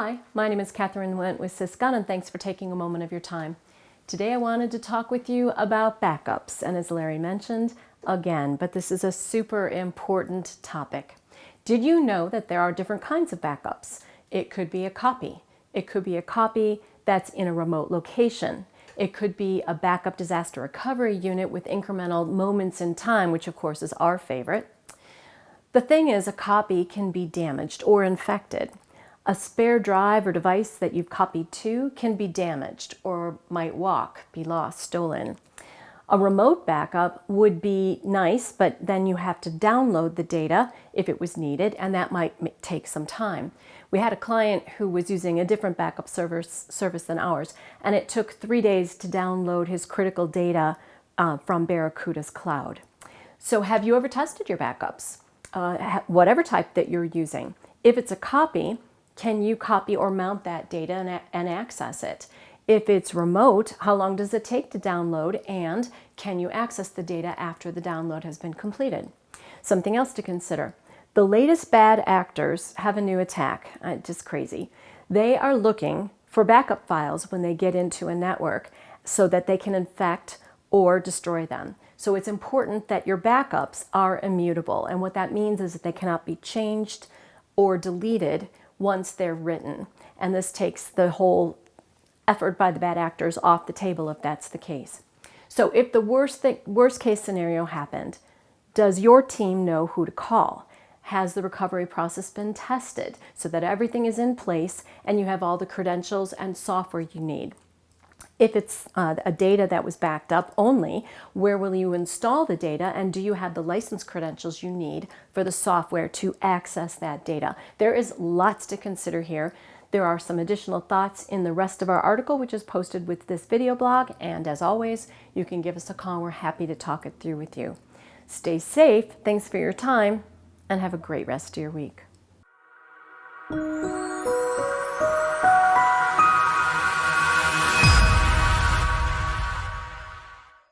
Hi, my name is Catherine Went with Syscon, and thanks for taking a moment of your time. Today I wanted to talk with you about backups, and as Larry mentioned, again, but this is a super important topic. Did you know that there are different kinds of backups? It could be a copy. It could be a copy that's in a remote location. It could be a backup disaster recovery unit with incremental moments in time, which of course is our favorite. The thing is, a copy can be damaged or infected. A spare drive or device that you've copied to can be damaged or might be lost, stolen. A remote backup would be nice, but then you have to download the data if it was needed, and that might take some time. We had a client who was using a different backup service than ours, and it took 3 days to download his critical data from Barracuda's cloud. So have you ever tested your backups? Whatever type that you're using. If it's a copy, can you copy or mount that data and access it? If it's remote, how long does it take to download, and can you access the data after the download has been completed? Something else to consider. The latest bad actors have a new attack. Just crazy. They are looking for backup files when they get into a network so that they can infect or destroy them. So it's important that your backups are immutable, and what that means is that they cannot be changed or deleted once they're written. And this takes the whole effort by the bad actors off the table if that's the case. So if the worst case scenario happened, does your team know who to call? Has the recovery process been tested so that everything is in place and you have all the credentials and software you need? If it's a data that was backed up only, where will you install the data, and do you have the license credentials you need for the software to access that data? There is lots to consider here. There are some additional thoughts in the rest of our article, which is posted with this video blog, and as always, you can give us a call. We're happy to talk it through with you. Stay safe, thanks for your time, and have a great rest of your week.